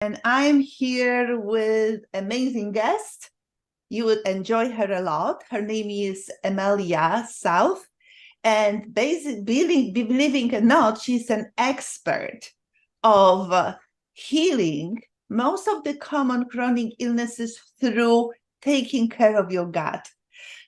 And I'm here with amazing guest. You would enjoy her a lot. Her name is Amelia South. And basically, believing or not, she's an expert of healing most of the common chronic illnesses through taking care of your gut.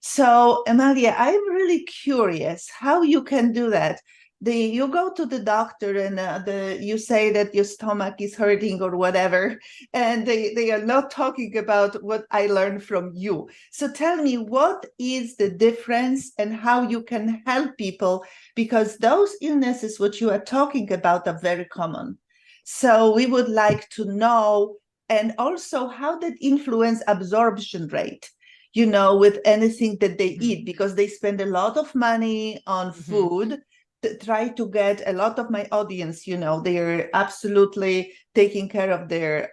So, Amelia, I'm really curious how you can do that. You go to the doctor and you say that your stomach is hurting or whatever, and they are not talking about what I learned from you. So tell me, what is the difference and how you can help people? Because those illnesses, what you are talking about, are very common. So we would like to know, and also how that influence absorption rate, with anything that they eat, because they spend a lot of money on food to try to get a lot of my audience, they're absolutely taking care of their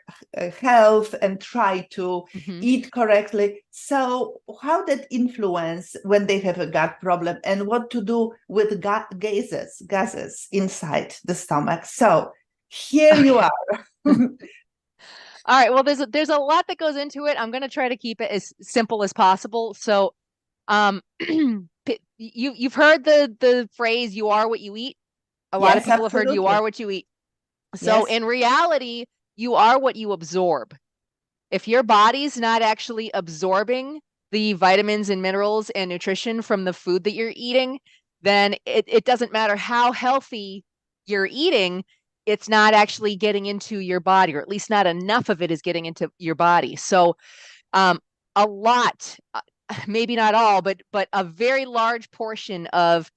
health and try to eat correctly. So how that influence when they have a gut problem and what to do with gases inside the stomach. So here you are. All right. Well, there's a lot that goes into it. I'm going to try to keep it as simple as possible. So, you've heard the phrase "you are what you eat." A lot of people have heard "you are what you eat." So, in reality, you are what you absorb. If your body's not actually absorbing the vitamins and minerals and nutrition from the food that you're eating, then it doesn't matter how healthy you're eating. It's not actually getting into your body, or at least not enough of it is getting into your body. So a lot, maybe not all, but a very large portion of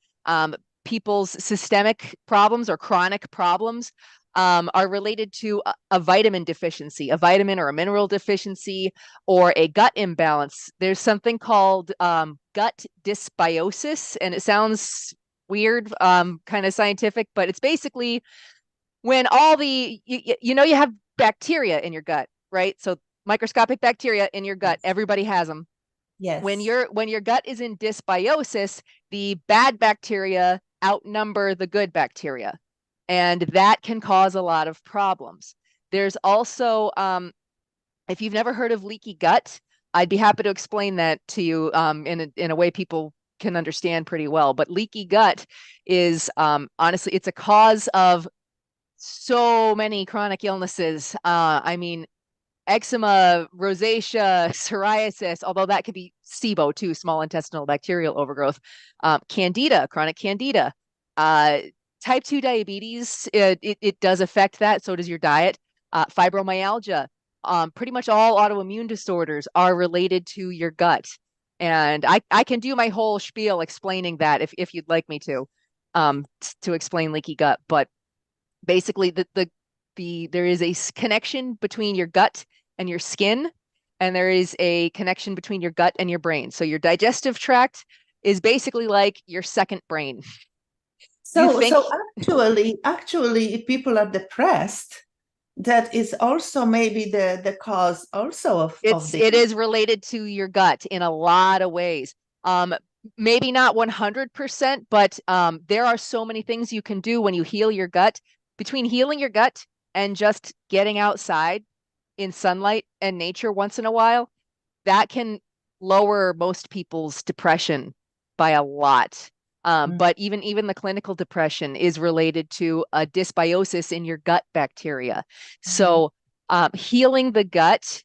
people's systemic problems or chronic problems are related to a vitamin deficiency, a vitamin or a mineral deficiency, or a gut imbalance. There's something called gut dysbiosis, and it sounds weird, kind of scientific, but it's basically when all you have bacteria in your gut, right? So microscopic bacteria in your gut, everybody has them. Yes. When your gut is in dysbiosis, the bad bacteria outnumber the good bacteria, and that can cause a lot of problems. There's also, if you've never heard of leaky gut, I'd be happy to explain that to you in a way people can understand pretty well. But leaky gut is honestly, it's a cause of so many chronic illnesses. I mean, eczema, rosacea, psoriasis, although that could be SIBO too, small intestinal bacterial overgrowth, candida, chronic candida, type 2 diabetes, it does affect that. So does your diet. Fibromyalgia, pretty much all autoimmune disorders are related to your gut. And I can do my whole spiel explaining that if you'd like me to explain leaky gut. But basically, there is a connection between your gut and your skin, and there is a connection between your gut and your brain. So your digestive tract is basically like your second brain. So actually, if people are depressed, that is also maybe the cause also of it is related to your gut in a lot of ways. Maybe not 100%, but there are so many things you can do when you heal your gut. Between healing your gut and just getting outside in sunlight and nature once in a while, that can lower most people's depression by a lot. But even the clinical depression is related to a dysbiosis in your gut bacteria. So healing the gut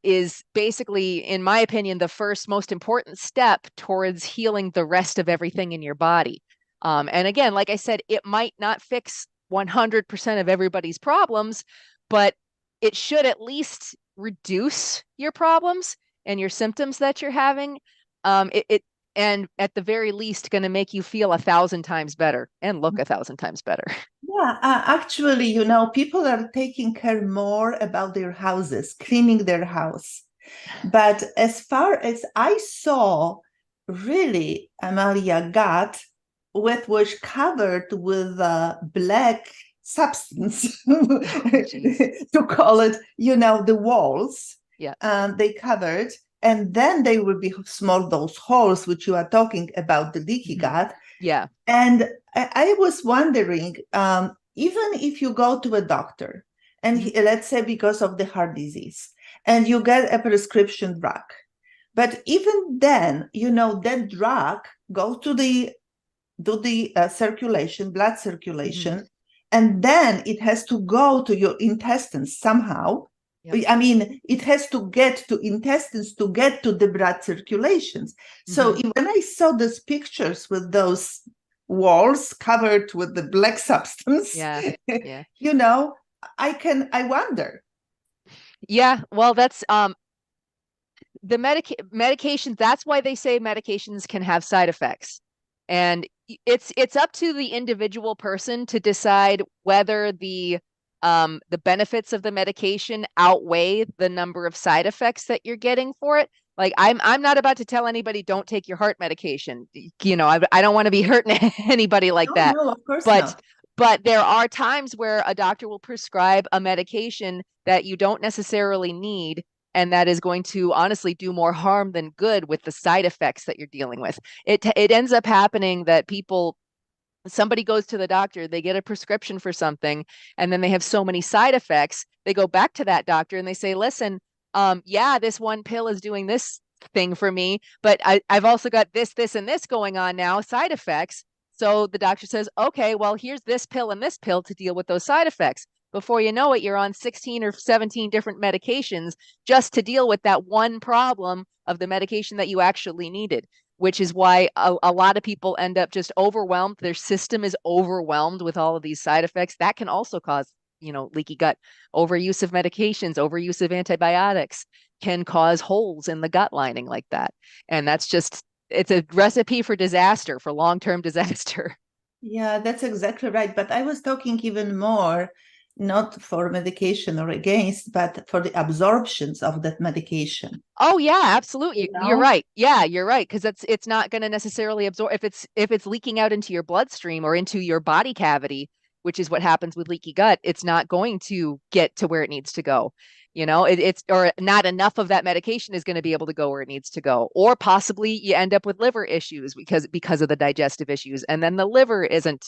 is basically, in my opinion, the first most important step towards healing the rest of everything in your body. And again, like I said, it might not fix 100% of everybody's problems, but it should at least reduce your problems and your symptoms that you're having. And at the very least, going to make you feel 1,000 times better and look 1,000 times better. Yeah, actually, people are taking care more about their houses, cleaning their house. But as far as I saw, really, Amelia, gut was covered with a black substance to call it, the walls. Yeah. They covered, and then they will be small, those holes which you are talking about, the leaky gut. Yeah. And I was wondering, even if you go to a doctor and let's say because of the heart disease, and you get a prescription drug. But even then, that drug goes to the circulation, blood circulation, and then it has to go to your intestines somehow. Yep. I mean, it has to get to intestines to get to the blood circulations. So when I saw those pictures with those walls covered with the black substance, I wonder. Yeah, well, that's the medications. That's why they say medications can have side effects, and it's up to the individual person to decide whether the benefits of the medication outweigh the number of side effects that you're getting for it. Like I'm not about to tell anybody don't take your heart medication. I don't want to be hurting anybody like that. No, of course not. But there are times where a doctor will prescribe a medication that you don't necessarily need, and that is going to honestly do more harm than good with the side effects that you're dealing with. It ends up happening that somebody goes to the doctor, they get a prescription for something, and then they have so many side effects. They go back to that doctor and they say, listen, this one pill is doing this thing for me, but I've also got this, and this going on now, side effects. So the doctor says, okay, well, here's this pill and this pill to deal with those side effects. Before you know it, you're on 16 or 17 different medications just to deal with that one problem of the medication that you actually needed, which is why a lot of people end up just overwhelmed. Their system is overwhelmed with all of these side effects. That can also cause, leaky gut. Overuse of medications, overuse of antibiotics can cause holes in the gut lining like that. And it's a recipe for disaster, for long-term disaster. Yeah, that's exactly right. But I was talking even more, not for medication or against, but for the absorptions of that medication. Oh yeah, absolutely. You're right. Yeah, you're right. Because it's not going to necessarily absorb if it's leaking out into your bloodstream or into your body cavity, which is what happens with leaky gut. It's not going to get to where it needs to go. Or not enough of that medication is going to be able to go where it needs to go. Or possibly you end up with liver issues because of the digestive issues, and then the liver isn't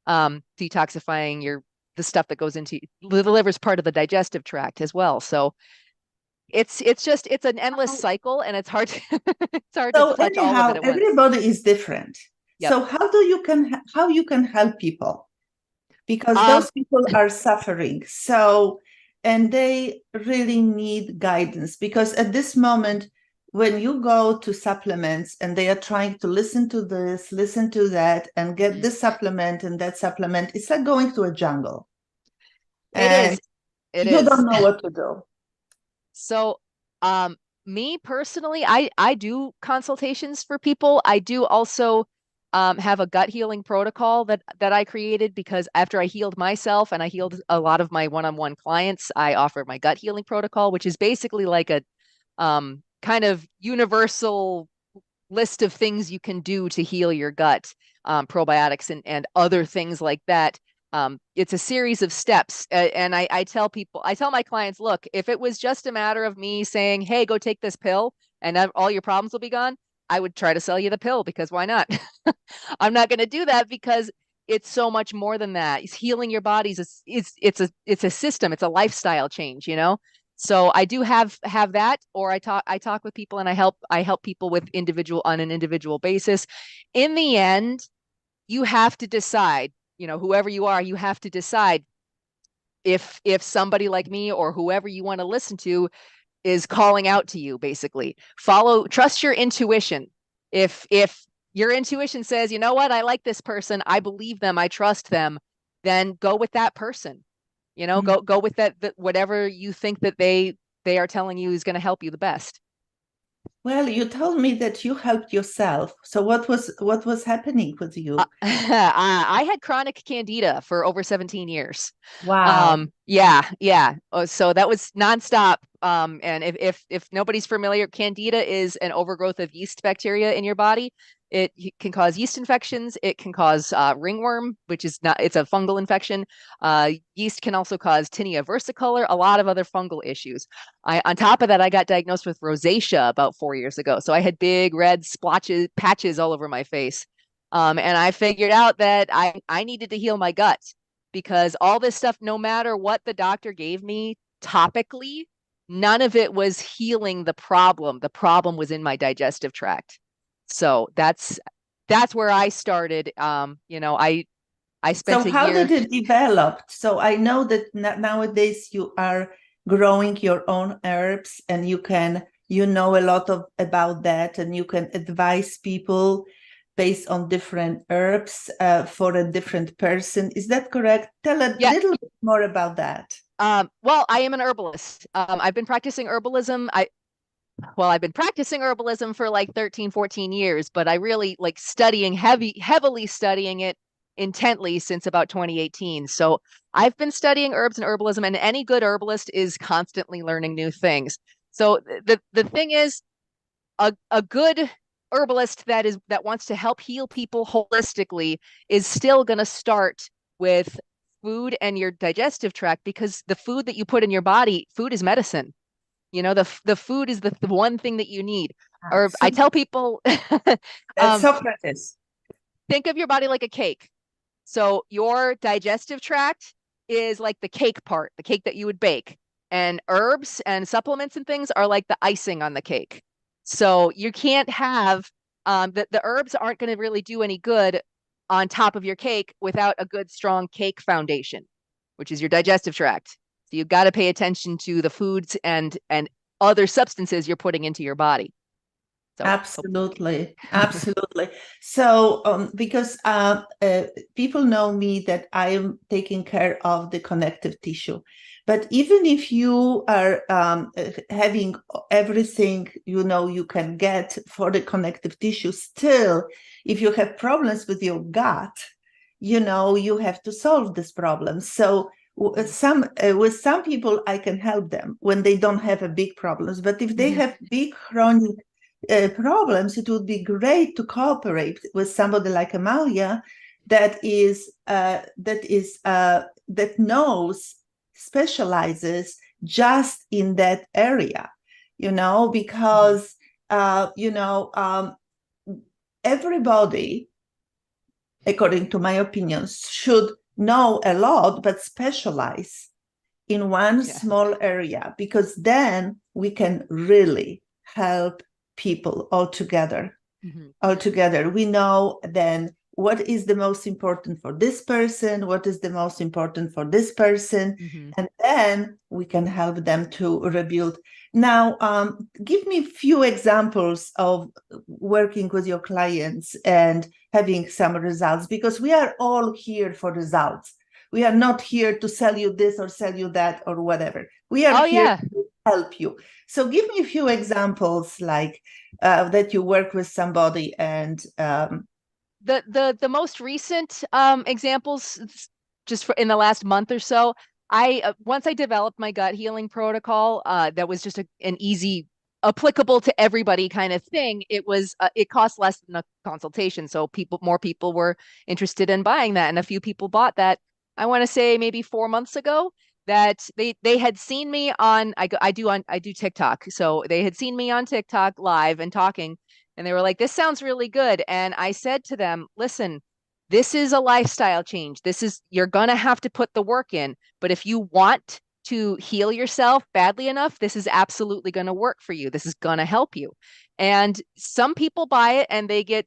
detoxifying the stuff that goes into the liver's part of the digestive tract as well. So it's an endless cycle, and it's hard to to touch all of it at once. Everybody is different. Yep. So how you can help people, because those people are suffering. So, and they really need guidance, because at this moment, when you go to supplements and they are trying to listen to this, listen to that, and get this supplement and that supplement, it's like going to a jungle. It is. You don't know what to do. So, me personally, I do consultations for people. I do also have a gut healing protocol that I created, because after I healed myself and I healed a lot of my one-on-one clients, I offer my gut healing protocol, which is basically like a kind of universal list of things you can do to heal your gut, probiotics and other things like that. It's a series of steps. And I tell my clients, look, if it was just a matter of me saying, hey, go take this pill and all your problems will be gone, I would try to sell you the pill, because why not? I'm not going to do that, because it's so much more than that. It's healing your bodies. It's a system. It's a lifestyle change, So I do have that, or I talk with people and I help people with on an individual basis. In the end, you have to decide, whoever you are, you have to decide if somebody like me or whoever you want to listen to is calling out to you. Basically, trust your intuition. If your intuition says, you know what, I like this person, I believe them, I trust them, then go with that person. Go with that whatever you think that they are telling you is going to help you the best. Well, you told me that you helped yourself. So what was happening with you? I had chronic candida for over 17 years. Wow. Yeah. So that was nonstop. And if nobody's familiar, candida is an overgrowth of yeast bacteria in your body. It can cause yeast infections. It can cause ringworm, which is it's a fungal infection. Yeast can also cause tinea versicolor, a lot of other fungal issues. On top of that, I got diagnosed with rosacea about 4 years ago. So I had big red patches all over my face. And I figured out that I needed to heal my gut. because all this stuff, no matter what the doctor gave me topically, none of it was healing the problem. The problem was in my digestive tract. So that's where I started. I spent So a how year. did it develop? So I know that nowadays you are growing your own herbs and you know a lot about that, and you can advise people based on different herbs for a different person. Is that correct? Tell a Yeah. little bit more about that. Well, I am an herbalist. I've been practicing herbalism. I've been practicing herbalism for like 13, 14 years, but I really like heavily studying it intently since about 2018. So I've been studying herbs and herbalism, and any good herbalist is constantly learning new things. So the thing is, a good herbalist that wants to help heal people holistically is still going to start with food and your digestive tract, because the food that you put in your body, food is medicine. The food is the one thing that you need. Or So I tell people, Socrates. think of your body like a cake. So your digestive tract is like the cake part, the cake that you would bake. And herbs and supplements and things are like the icing on the cake. So you can't have the herbs aren't going to really do any good on top of your cake without a good, strong cake foundation, which is your digestive tract. So you've got to pay attention to the foods and other substances you're putting into your body. So Absolutely, absolutely. So, because people know me that I am taking care of the connective tissue, but even if you are having everything you can get for the connective tissue, still, if you have problems with your gut, you have to solve this problem. So. With some people, I can help them when they don't have a big problems. But if they have big chronic problems, it would be great to cooperate with somebody like Amelia that knows, specializes just in that area, because everybody, according to my opinions, should know a lot but specialize in one small area, because then we can really help people all together. We know then what is the most important for this person, what is the most important for this person, and then we can help them to rebuild. Now, give me a few examples of working with your clients and having some results, because we are all here for results. We are not here to sell you this or sell you that or whatever. We are here to help you. So give me a few examples, like that you work with somebody and the most recent examples, just in the last month or so, once I developed my gut healing protocol, that was just an easy, applicable to everybody kind of thing. It cost less than a consultation, so more people were interested in buying that, and a few people bought that. I want to say maybe 4 months ago, that they had seen me on I do TikTok, so they had seen me on TikTok live and talking. And they were like, this sounds really good. And I said to them, listen, this is a lifestyle change. You're going to have to put the work in. But if you want to heal yourself badly enough, this is absolutely going to work for you. This is going to help you. And some people buy it and they get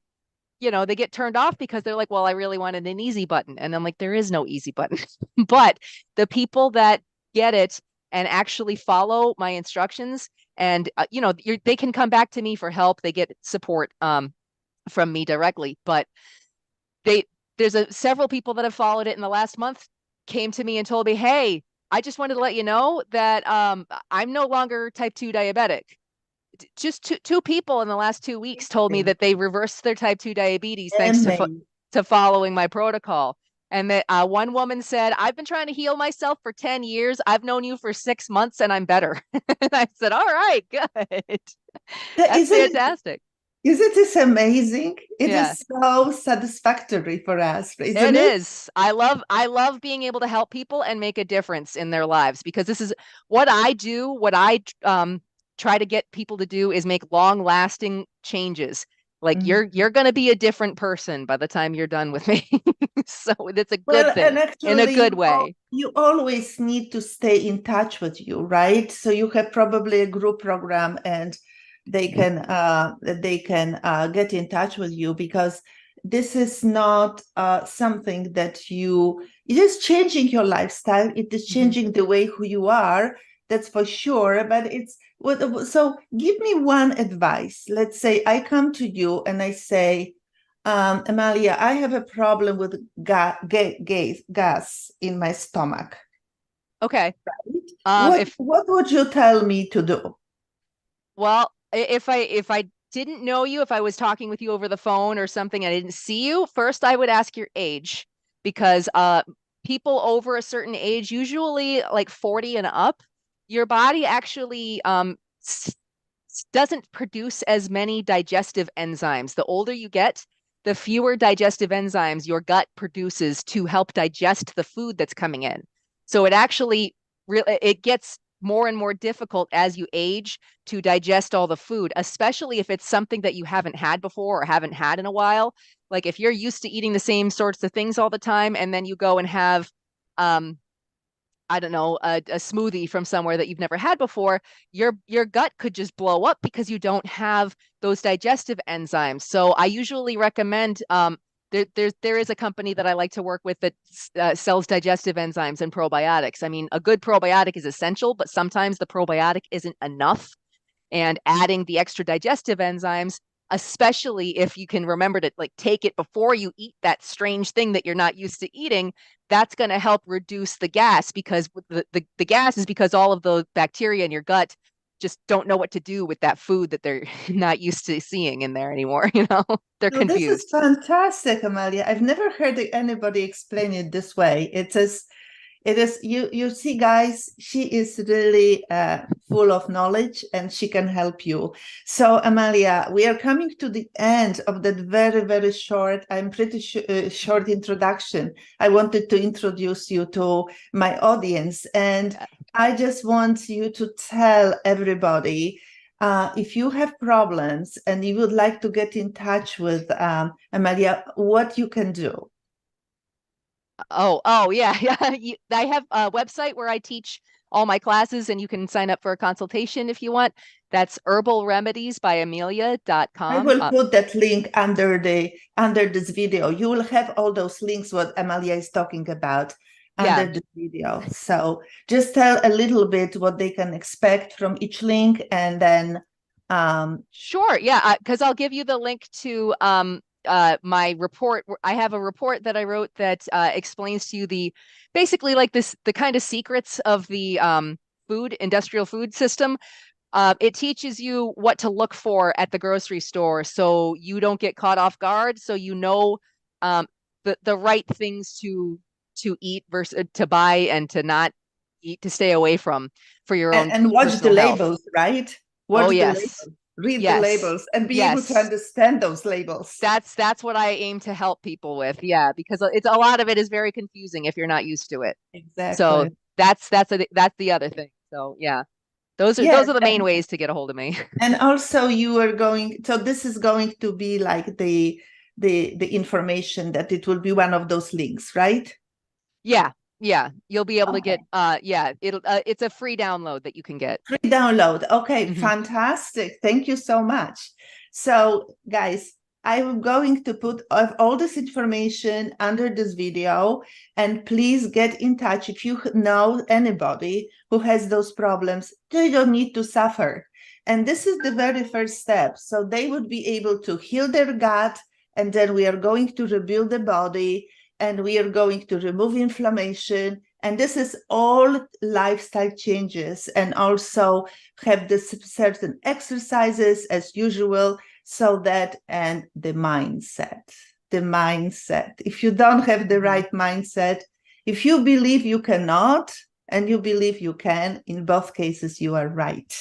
turned off because they're like, well, I really wanted an easy button. And I'm like, there is no easy button. But the people that get it and actually follow my instructions, and they can come back to me for help. They get support from me directly. But there's several people that have followed it in the last month came to me and told me, hey, I just wanted to let you know that I'm no longer type 2 diabetic. Just two people in the last 2 weeks told me that they reversed their type 2 diabetes thanks to following my protocol. And that one woman said, I've been trying to heal myself for 10 years. I've known you for 6 months and I'm better. And I said, all right, good. That's fantastic. Isn't this amazing? It is so satisfactory for us, isn't it? It is. I love being able to help people and make a difference in their lives, because this is what I do. What I try to get people to do is make long-lasting changes. Like Mhm. you're going to be a different person by the time you're done with me. So it's a good Well, and thing in a actually, good way. you always need to stay in touch with you, right? So you have probably a group program, and they can get in touch with you, because this is not something that it is changing your lifestyle. It is changing the way who you are. That's for sure. But it's so. Give me one advice. Let's say I come to you and I say, Amelia, I have a problem with gas in my stomach. Okay. What If what would you tell me to do? Well, if I didn't know you, if I was talking with you over the phone or something, and I didn't see you, first I would ask your age, because people over a certain age, usually like 40 and up, your body actually doesn't produce as many digestive enzymes. The older you get, the fewer digestive enzymes your gut produces to help digest the food that's coming in. So it actually it gets more and more difficult as you age to digest all the food, especially if it's something that you haven't had before or haven't had in a while. Like if you're used to eating the same sorts of things all the time, and then you go and have um I don't know, a smoothie from somewhere that you've never had before, your gut could just blow up because you don't have those digestive enzymes. So I usually recommend there is a company that I like to work with that sells digestive enzymes and probiotics. I mean, a good probiotic is essential, but sometimes the probiotic isn't enough, and adding the extra digestive enzymes, especially if you can remember to like take it before you eat that strange thing that you're not used to eating, that's going to help reduce the gas, because the gas is because all of the bacteria in your gut just don't know what to do with that food that they're not used to seeing in there anymore. They're No, this is confused. fantastic, Amelia. I've never heard anybody explain it this way. It is you see, guys, she is really full of knowledge, and she can help you. So, Amelia, we are coming to the end of that very, very short, I'm pretty short introduction. I wanted to introduce you to my audience, and I just want you to tell everybody, if you have problems and you would like to get in touch with Amelia, what you can do. Oh, yeah, yeah. I have a website where I teach all my classes, and you can sign up for a consultation if you want. That's I herbalremedies.com. will put that link under this video. You will have all those links what Amelia is talking about under Yeah, the video. So just tell a little bit what they can expect from each link, and then sure. Yeah, because I'll give you the link to my report. I have a report that I wrote that explains to you basically like the kind of secrets of the industrial food system. It teaches you what to look for at the grocery store so you don't get caught off guard, so um, the right things to eat versus to buy and to not eat, to stay away from for your own and watch the personal health. labels, right? Oh, Watch the yes. labels, read the Yes. labels, and be able to Yes. understand those labels. That's what I aim to help people with. Yeah, because it's a lot of it is very confusing if you're not used to it. So Exactly. that's the other thing. So yeah, those are Yes, those are the main ways to get a hold of me. and also you are going. So this is going to be like the information that it will be one of those links, right? Yeah, yeah, you'll be able to get Okay. yeah, it's a free download that you can get. Free download. Okay, Hmm. fantastic. Thank you so much. So, guys, I'm going to put all this information under this video, and please get in touch if you know anybody who has those problems. They don't need to suffer. And this is the very first step. So they would be able to heal their gut, and then we are going to rebuild the body, and we are going to remove inflammation. And this is all lifestyle changes, and also have this certain exercises as usual, so that, and the mindset. If you don't have the right mindset, if you believe you cannot and you believe you can, in both cases you are right.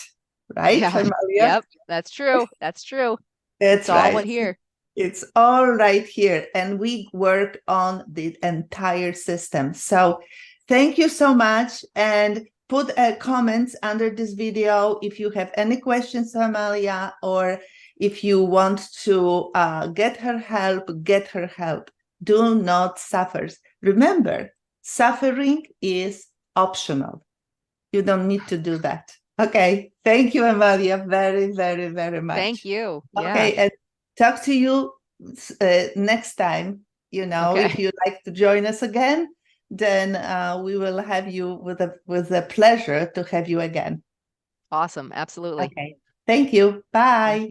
Right, Yeah. Amalia? Yep, that's true. That's true. It's That's all right. what here. It's all right here, and we work on the entire system. So thank you so much, and put comments under this video if you have any questions, Amalia, or If you want to get her help, get her help. Do not suffer. Remember, suffering is optional. You don't need to do that. Okay. Thank you, Amelia, very, very, very much. Thank you. Yeah. Okay. And talk to you next time. You know, Okay. if you'd like to join us again, then we will have you with a pleasure to have you again. Awesome. Absolutely. Okay. Thank you. Bye. Thank you.